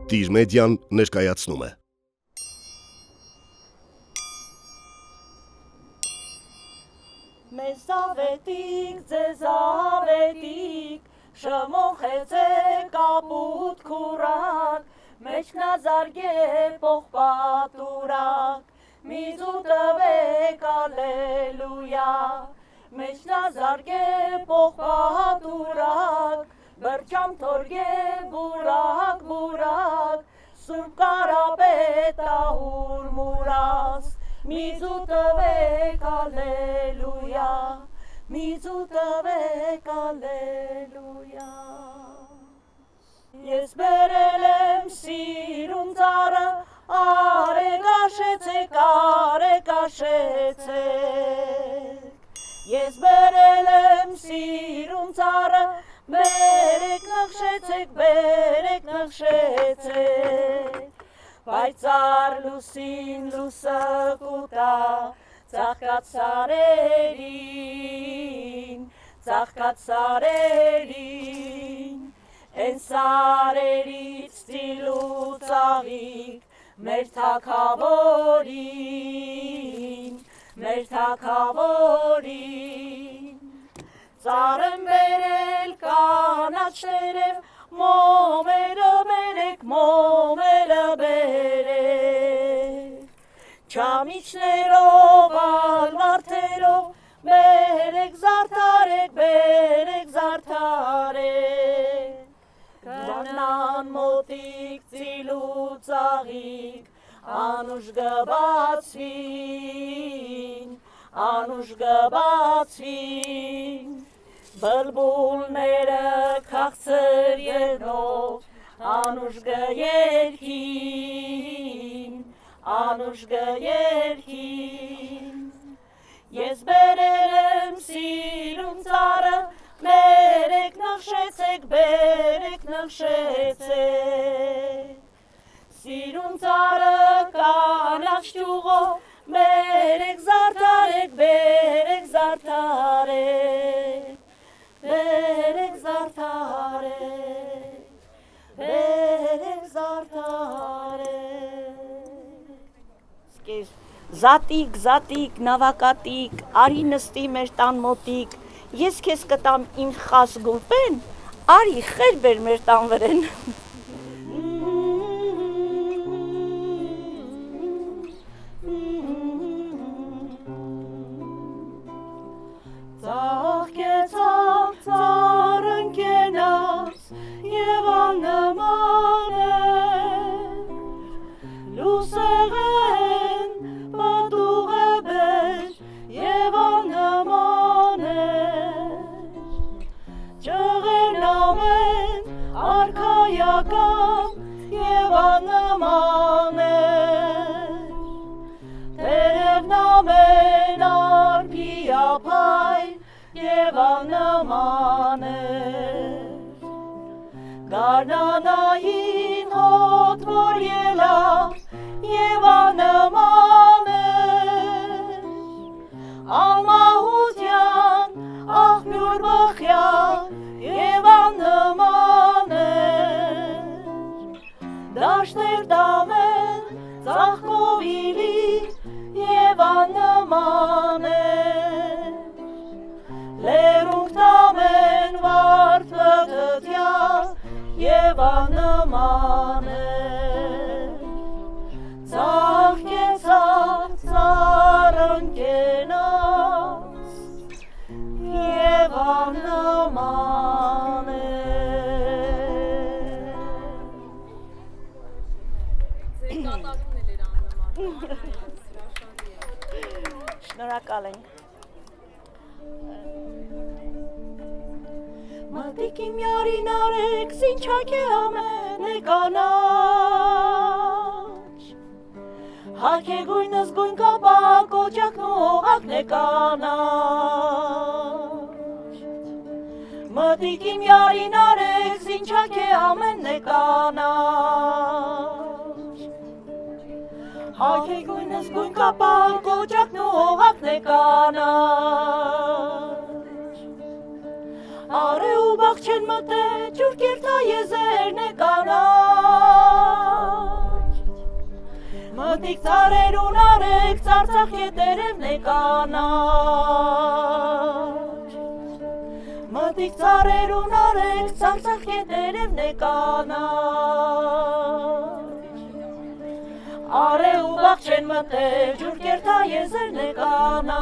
Տիր մեդիան ներկայացնում է։ Մեզ ավետիկ, ձեզ ավետիկ, շմոխեցեք ապուտ քուրակ, մեջքնազարգե պողպատուրակ, միզու տվեք ալելույա, մեջքնազարգե պողպատուրակ, բրջամ թորգե բուրակ, բուրակ, սուրբ կարապետ ահուր մուրաս, միզու տվեք ալելույա, միզու տվեք ալելույա։ Ես բերել եմ սիրուն ծառը, արեք աշեցեք, արեք աշեցեք։ Ես բերել եմ սիրուն ծառը, բերեք նխշեցեք, բերեք նխշեցեք։ Պայծառ լուսին լուսը կուտա, ծաղկած սարերին, ծաղկած սարերին, են սարերից ծիլու ծաղիկ, մեր թագավորին, մեր թագավորին, ծառ եմ բերել կանաչ տերև, մոմերը բերեք, մոմերը բերեք, չամիչներով, ալվարդերով, բերեք զարդարեք, բերեք զարդարեք, գանան մոտիկ ծիլու ծաղիկ, անուշ գբացվին, անուշ գբացվին, բլբուլները քաղցր երնով, անուշ գերքին, անուշ գերքին, ես բերել եմ սիրուն ծառը, բերեք նխշեցեք, բերեք նխշեցեք, սիրուն ծառը կանաչ ճյուղով, բերեք զարդարեք, բերեք զարդարեք, բերեք զարդարեք, բերեք զարդարեք։ Զատիկ, զատիկ, նավակատիկ, արի նստի մեր տան մոտիկ, ես քեզ կտամ իմ խաս գուլպեն, արի խեր բեր մեր տան վրեն։ Ծաղկեցավ ծառն կենաց և աննման է, լուսեղեն պատուղ է բեր և աննման է, ճղերն ամեն արքայական և աննման է, տերևն ամեն արփիափայլ և աննման է, գարնանային հոտ որ ելավ և աննման է, անմահության աղբյուր բխյալ և աննման է, դաշտեր դամեն ծաղկովիլի և աննման է, լերունք տամեն վարդ վտտյալ և աննման է, ծաղկեցավ ծառն կենաց և աննման է։ Ձեր կատարումն էլ էր աննման։ Շնորհակալ ենք։ Մատիկ իմ յարին արեք, զինչակ է ամեն է կանաչ, հակ է գույնս գույն կապակ, օջակն ու օղակն է կանաչ, մատիկ իմ յարին արեք, զինչակ է ամեն է կանաչ, հակ է գույնս գույն կապակ, օջակն ու օղակն է կանաչ, Արե ու բաղ չեն մտե, ջուր կերտա եզերն է կանաչ, Մտիկ ծառեր ունարեք, ծարծախ ետերևն է կանաչ Մտիկ ծառեր ունարեք, ծարծախ ետերևն է կանաչ Արե ու բաղ չեն մտել, ջուր կերթա եզերն է կանաչ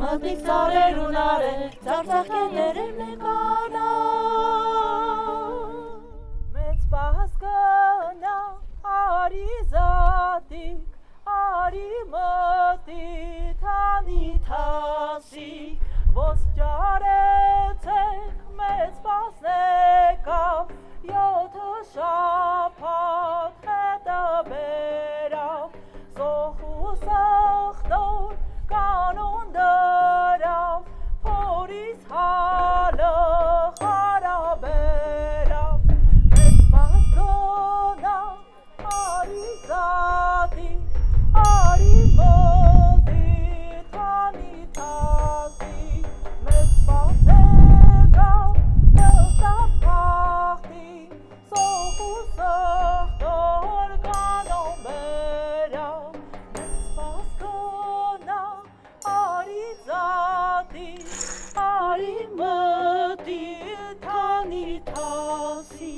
Մտիկ ծառեր ունարեք, ծարծախ ետերևն է կանաչ Մեծ պահս կնա, արի զատիկ, արի մտիկ, թանի թասիկ Ոսճարեցեք, մեծ պահս եկավ, յոթը շապատ հետը բերավ Սոխ ու սախտոր կանոն դրավ, փորից հալը խարաբերավ Մեծ պահս գոնա, արի զատի, արի մոտի, թանի թասի Մեծ պահս եկավ, նստավ թախտի Սոխ ու սախտոր կանոն բերավ Մեծ պահս գոնա, արի զատի, արի մտի, թանի թասի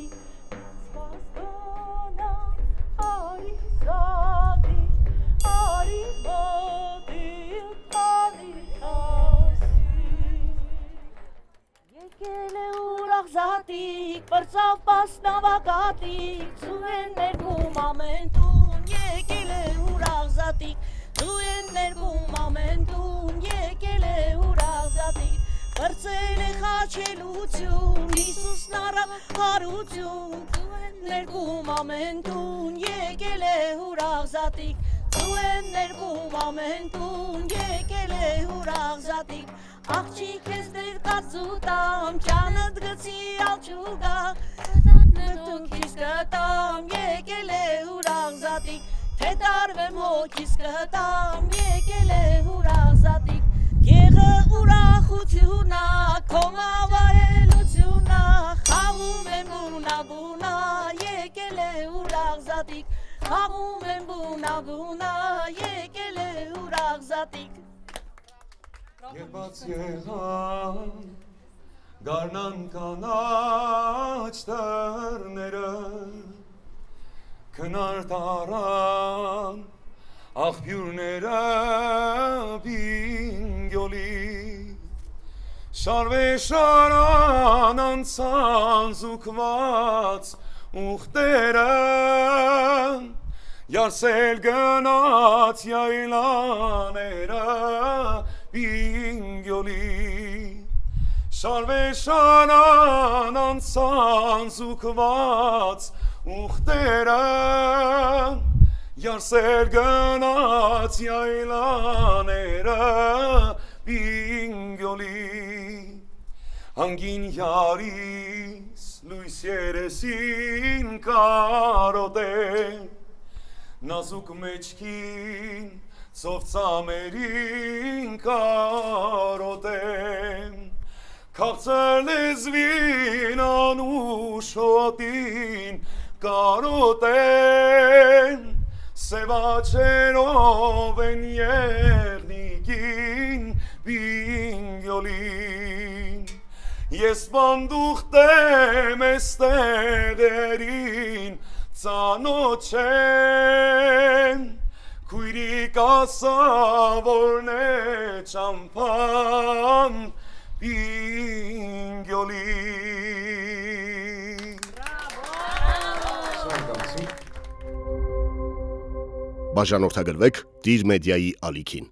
Մեծ պահս գոնա, արի զատի, արի մտի, թանի թասի Եկել է ուրախ զատիկ, պրծավ պաս նավակատիկ Ձուեն ներգում ամեն տուն, եկել է ուրախ զատիկ Ձուեն ներգում ամեն տուն, եկել է ուրախ զատիկ Պրծել է խաչելություն, Հիսուսն առավ հարություն Ձուեն ներգում ամեն տուն, եկել է ուրախ զատիկ Ձուեն ներգում ամեն տուն, եկել է ուրախ զատիկ Աղջիկ ես ներկացու տամ, ճանըտ գցի ալչուգաղ Նրդունքիս կտամ, եկել է ուրախ զատիկ Թե տարվեմ հոգիս կտամ, եկել է ուրախ զատիկ Գեղը ուրախությունա, կոմավայելությունա Խաղում եմ բունա, եկել է ուրախ զատիկ Խաղում եմ բունա, եկել է ուրախ զատիկ Երբաց եղան գարնան կանաչ դռները Քնար տարան աղբյուրները բինգյոլի Շարվե շարան անցան զուկված ուխտերը Յարսել գնաց յայլաները բինգյոլի Շարվե շարան անցան զուկված ուխտերը Յարսել գնաց յայլաները բինգյոլի Հանգին յարիս լույս երեսին կարոտեն Նազուկ մեջքին ծով ծամերին կարոտեն Քաղցր լեզվին անուշ հոտին կարոտեն Սևաչերով են եղնիկին բինգյոլին Ես բանդուխտեմ էստեղերին ծանոտ չեն Քույրիկ ասա որն է ճամփան բինգյոլի Բաժանորդագրվեք Դիր մեդիայի ալիքին